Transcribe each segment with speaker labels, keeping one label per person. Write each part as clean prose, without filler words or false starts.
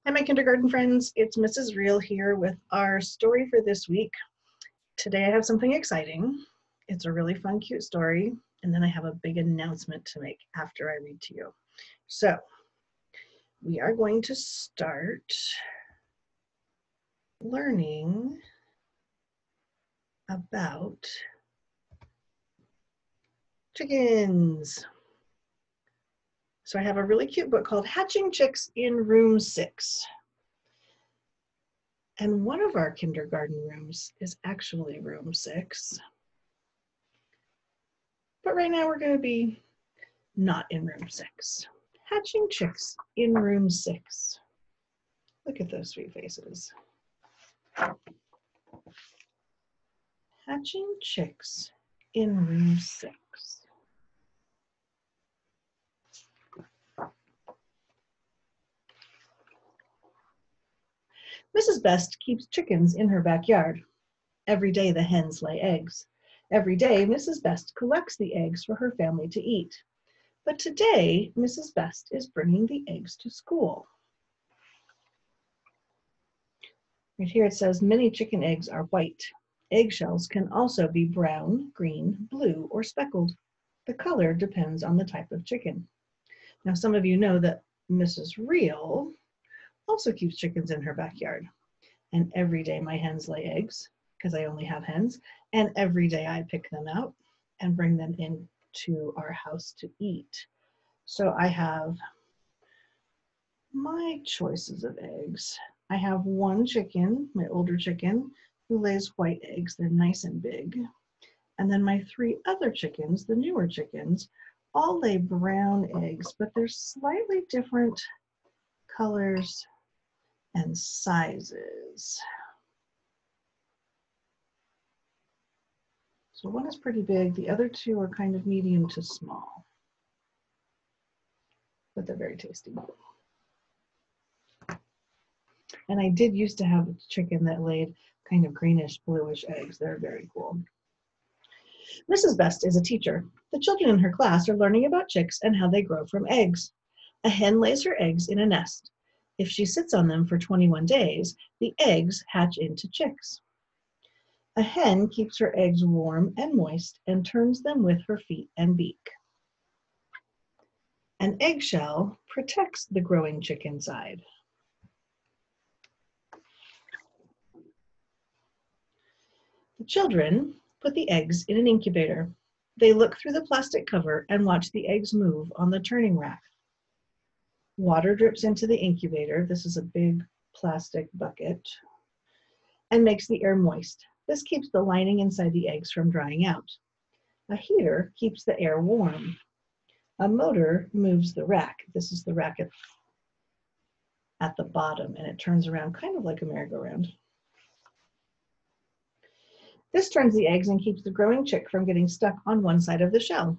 Speaker 1: Hi, my kindergarten friends. It's Mrs. Real here with our story for this week. Today I have something exciting. It's a really fun, cute story, and then I have a big announcement to make after I read to you. So we are going to start learning about chickens. So I have a really cute book called Hatching Chicks in Room 6. And one of our kindergarten rooms is actually room 6. But right now we're going to be not in room 6. Hatching chicks in room 6. Look at those sweet faces. Hatching chicks in room 6. Mrs. Best keeps chickens in her backyard. Every day the hens lay eggs. Every day Mrs. Best collects the eggs for her family to eat. But today Mrs. Best is bringing the eggs to school. Right here it says many chicken eggs are white. Eggshells can also be brown, green, blue, or speckled. The color depends on the type of chicken. Now, some of you know that Mrs. Real also keeps chickens in her backyard. And every day my hens lay eggs, because I only have hens, and every day I pick them out and bring them into our house to eat. So I have my choices of eggs. I have one chicken, my older chicken, who lays white eggs. They're nice and big. And then my 3 other chickens, the newer chickens, all lay brown eggs, but they're slightly different colors and sizes. So one is pretty big, the other 2 are kind of medium to small, but they're very tasty. And I did used to have a chicken that laid kind of greenish bluish eggs. They're very cool. Mrs. Best is a teacher. The children in her class are learning about chicks and how they grow from eggs. A hen lays her eggs in a nest. If she sits on them for 21 days, the eggs hatch into chicks. A hen keeps her eggs warm and moist and turns them with her feet and beak. An eggshell protects the growing chick inside. The children put the eggs in an incubator. They look through the plastic cover and watch the eggs move on the turning rack. Water drips into the incubator. This is a big plastic bucket, and makes the air moist. This keeps the lining inside the eggs from drying out. A heater keeps the air warm. A motor moves the rack. This is the rack at the bottom, and it turns around kind of like a merry-go-round. This turns the eggs and keeps the growing chick from getting stuck on one side of the shell.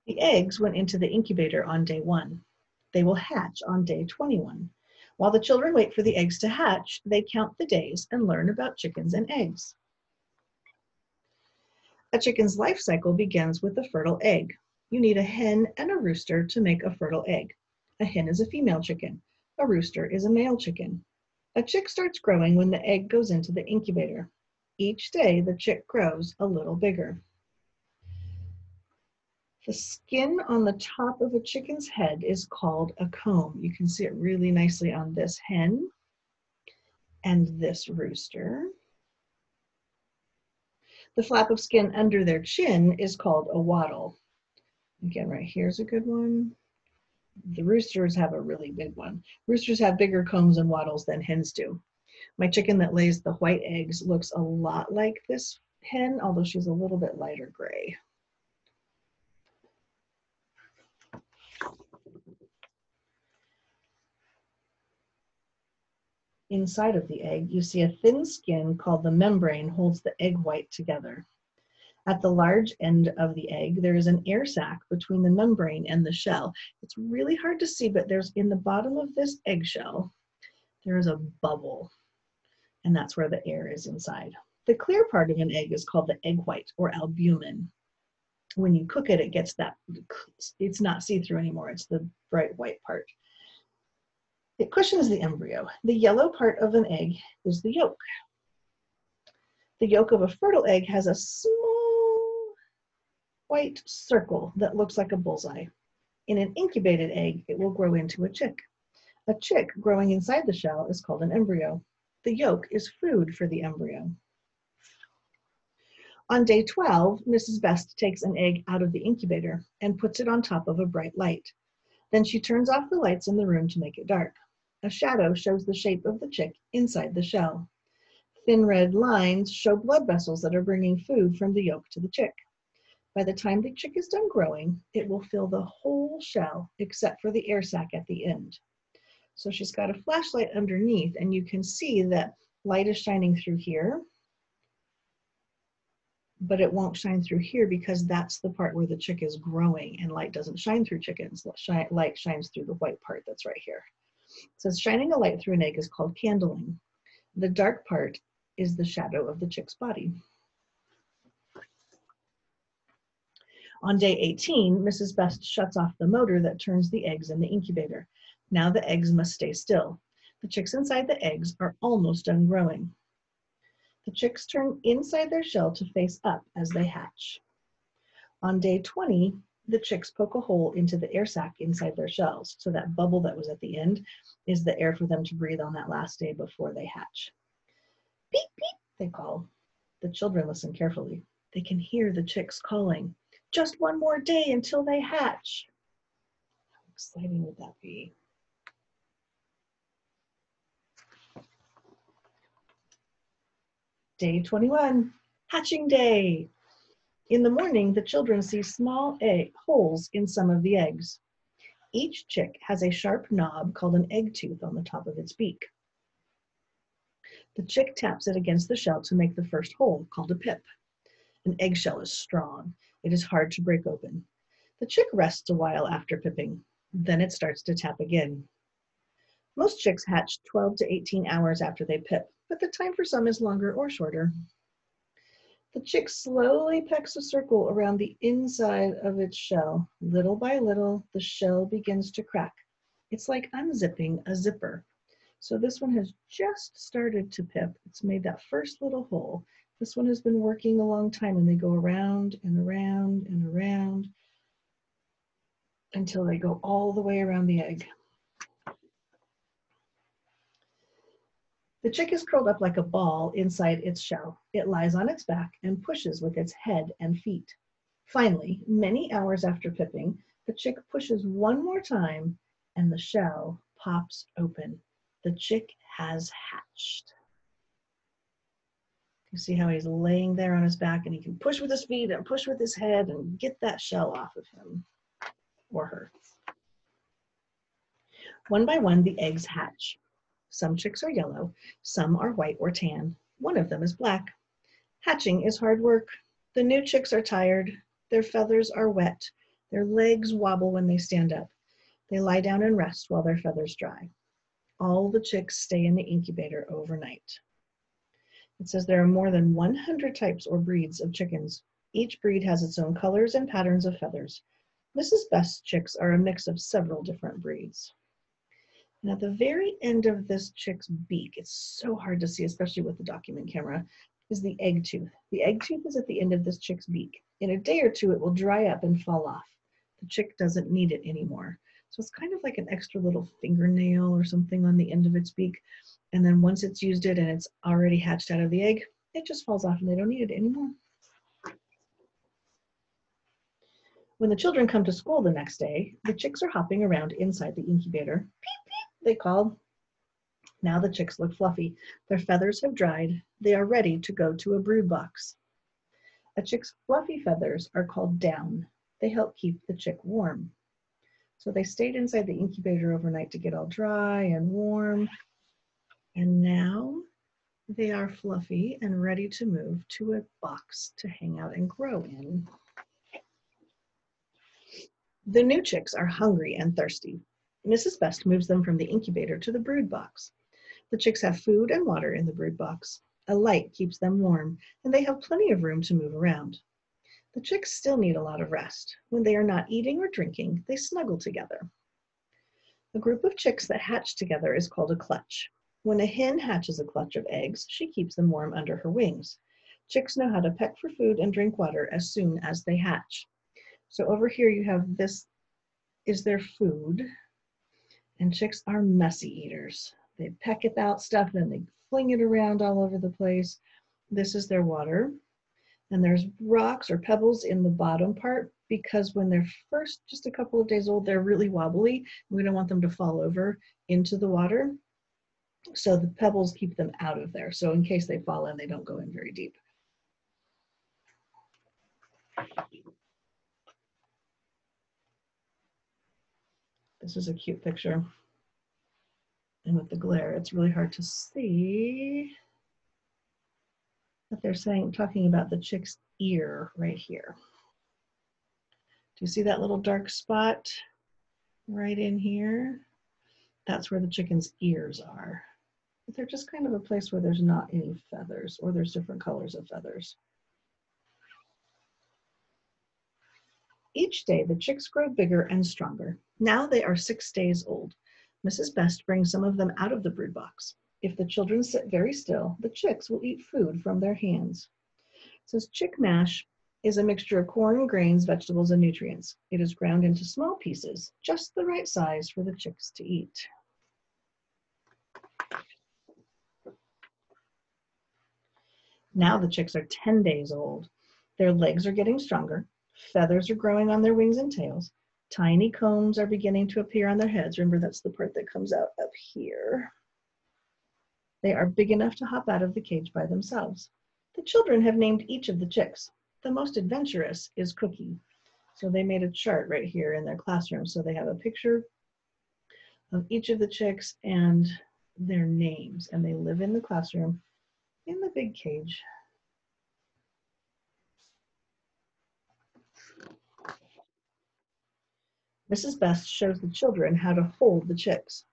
Speaker 1: The eggs went into the incubator on day 1. They will hatch on day 21. While the children wait for the eggs to hatch, they count the days and learn about chickens and eggs. A chicken's life cycle begins with a fertile egg. You need a hen and a rooster to make a fertile egg. A hen is a female chicken. A rooster is a male chicken. A chick starts growing when the egg goes into the incubator. Each day, the chick grows a little bigger. The skin on the top of a chicken's head is called a comb. You can see it really nicely on this hen and this rooster. The flap of skin under their chin is called a wattle. Again, right here's a good one. The roosters have a really big one. Roosters have bigger combs and wattles than hens do. My chicken that lays the white eggs looks a lot like this hen, although she's a little bit lighter gray. Inside of the egg, you see a thin skin called the membrane holds the egg white together. At the large end of the egg, there is an air sac between the membrane and the shell. It's really hard to see, but there's in the bottom of this eggshell, there is a bubble, and that's where the air is inside. The clear part of an egg is called the egg white or albumin. When you cook it, it gets that, it's not see-through anymore. It's the bright white part. It cushions the embryo. The yellow part of an egg is the yolk. The yolk of a fertile egg has a small white circle that looks like a bullseye. In an incubated egg, it will grow into a chick. A chick growing inside the shell is called an embryo. The yolk is food for the embryo. On day 12, Mrs. Best takes an egg out of the incubator and puts it on top of a bright light. Then she turns off the lights in the room to make it dark. A shadow shows the shape of the chick inside the shell. Thin red lines show blood vessels that are bringing food from the yolk to the chick. By the time the chick is done growing, it will fill the whole shell except for the air sac at the end. So she's got a flashlight underneath, and you can see that light is shining through here, but it won't shine through here because that's the part where the chick is growing, and light doesn't shine through chickens. Light shines through the white part that's right here. It says shining a light through an egg is called candling. The dark part is the shadow of the chick's body. On day 18, Mrs. Best shuts off the motor that turns the eggs in the incubator. Now the eggs must stay still. The chicks inside the eggs are almost done growing. The chicks turn inside their shell to face up as they hatch. On day 20, the chicks poke a hole into the air sac inside their shells. So that bubble that was at the end is the air for them to breathe on that last day before they hatch. Beep, beep, they call. The children listen carefully. They can hear the chicks calling, "Just one more day until they hatch." How exciting would that be? Day 21, hatching day. In the morning, the children see small holes in some of the eggs. Each chick has a sharp knob called an egg tooth on the top of its beak. The chick taps it against the shell to make the first hole, called a pip. An eggshell is strong. It is hard to break open. The chick rests a while after pipping. Then it starts to tap again. Most chicks hatch 12 to 18 hours after they pip, but the time for some is longer or shorter. The chick slowly pecks a circle around the inside of its shell. Little by little, the shell begins to crack. It's like unzipping a zipper. So this one has just started to pip. It's made that first little hole. This one has been working a long time, and they go around and around and around until they go all the way around the egg. The chick is curled up like a ball inside its shell. It lies on its back and pushes with its head and feet. Finally, many hours after pipping, the chick pushes one more time and the shell pops open. The chick has hatched. You see how he's laying there on his back, and he can push with his feet and push with his head and get that shell off of him or her. One by one, the eggs hatch. Some chicks are yellow, some are white or tan. One of them is black. Hatching is hard work. The new chicks are tired. Their feathers are wet. Their legs wobble when they stand up. They lie down and rest while their feathers dry. All the chicks stay in the incubator overnight. It says there are more than 100 types or breeds of chickens. Each breed has its own colors and patterns of feathers. Mrs. Best's chicks are a mix of several different breeds. And at the very end of this chick's beak, it's so hard to see, especially with the document camera, is the egg tooth. The egg tooth is at the end of this chick's beak. In a day or two, it will dry up and fall off. The chick doesn't need it anymore. So it's kind of like an extra little fingernail or something on the end of its beak. And then once it's used it and it's already hatched out of the egg, it just falls off and they don't need it anymore. When the children come to school the next day, the chicks are hopping around inside the incubator. Peep, peep, they call. Now the chicks look fluffy. Their feathers have dried. They are ready to go to a brood box. A chick's fluffy feathers are called down. They help keep the chick warm. So they stayed inside the incubator overnight to get all dry and warm. And now they are fluffy and ready to move to a box to hang out and grow in. The new chicks are hungry and thirsty. Mrs. Best moves them from the incubator to the brood box. The chicks have food and water in the brood box. A light keeps them warm, and they have plenty of room to move around. The chicks still need a lot of rest. When they are not eating or drinking, they snuggle together. A group of chicks that hatch together is called a clutch. When a hen hatches a clutch of eggs, she keeps them warm under her wings. Chicks know how to peck for food and drink water as soon as they hatch. So over here you have this is their food, and chicks are messy eaters. They peck at that stuff and they fling it around all over the place. This is their water. And there's rocks or pebbles in the bottom part because when they're first just a couple of days old, they're really wobbly. We don't want them to fall over into the water. So the pebbles keep them out of there. So in case they fall in, they don't go in very deep. This is a cute picture. And with the glare, it's really hard to see. But they're talking about the chick's ear right here. Do you see that little dark spot right in here? That's where the chicken's ears are. But they're just kind of a place where there's not any feathers, or there's different colors of feathers. Each day, the chicks grow bigger and stronger. Now they are 6 days old. Mrs. Best brings some of them out of the brood box. If the children sit very still, the chicks will eat food from their hands. It says chick mash is a mixture of corn, grains, vegetables, and nutrients. It is ground into small pieces, just the right size for the chicks to eat. Now the chicks are 10 days old. Their legs are getting stronger. Feathers are growing on their wings and tails. Tiny combs are beginning to appear on their heads. Remember, that's the part that comes out up here. They are big enough to hop out of the cage by themselves. The children have named each of the chicks. The most adventurous is Cookie. So they made a chart right here in their classroom. So they have a picture of each of the chicks and their names. And they live in the classroom in the big cage. Mrs. Best shows the children how to hold the chicks.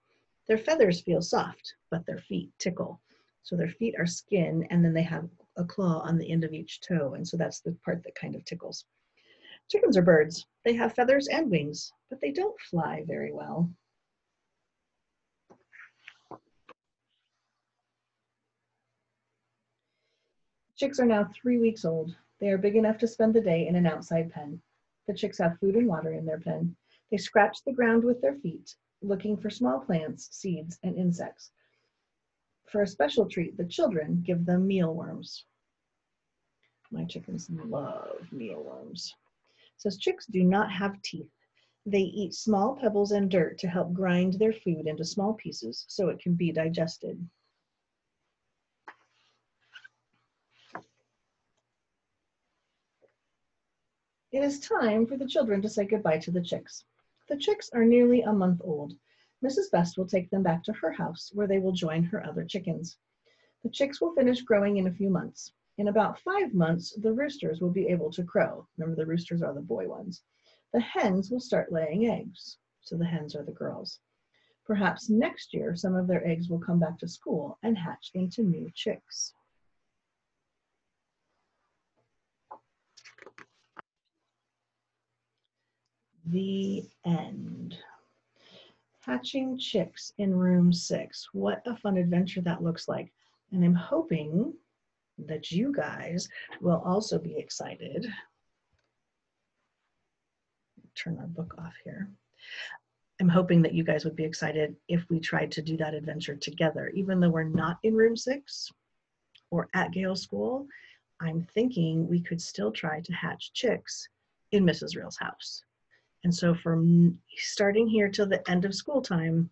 Speaker 1: Their feathers feel soft, but their feet tickle. So their feet are skin, and then they have a claw on the end of each toe, and so that's the part that kind of tickles. Chickens are birds. They have feathers and wings, but they don't fly very well. Chicks are now 3 weeks old. They are big enough to spend the day in an outside pen. The chicks have food and water in their pen. They scratch the ground with their feet, looking for small plants, seeds, and insects. For a special treat, the children give them mealworms. My chickens love mealworms. It says chicks do not have teeth. They eat small pebbles and dirt to help grind their food into small pieces so it can be digested. It is time for the children to say goodbye to the chicks. The chicks are nearly a month old. Mrs. Best will take them back to her house where they will join her other chickens. The chicks will finish growing in a few months. In about 5 months, the roosters will be able to crow. Remember, the roosters are the boy ones. The hens will start laying eggs. So the hens are the girls. Perhaps next year, some of their eggs will come back to school and hatch into new chicks. The end. Hatching chicks in room 6. What a fun adventure that looks like. And I'm hoping that you guys will also be excited. Turn our book off here. I'm hoping that you guys would be excited if we tried to do that adventure together. Even though we're not in room 6 or at Gale School, I'm thinking we could still try to hatch chicks in Mrs. Reel's house. And so from starting here till the end of school time,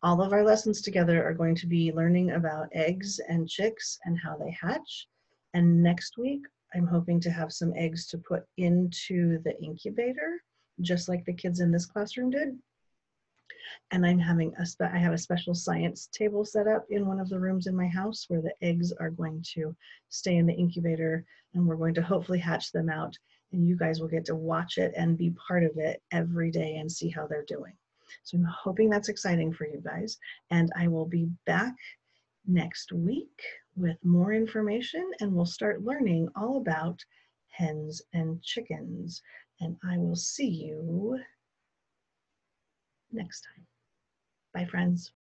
Speaker 1: all of our lessons together are going to be learning about eggs and chicks and how they hatch. And next week, I'm hoping to have some eggs to put into the incubator, just like the kids in this classroom did. And I have a special science table set up in one of the rooms in my house where the eggs are going to stay in the incubator, and we're going to hopefully hatch them out. And you guys will get to watch it and be part of it every day and see how they're doing. So I'm hoping that's exciting for you guys. And I will be back next week with more information, and we'll start learning all about hens and chickens. And I will see you next time. Bye, friends.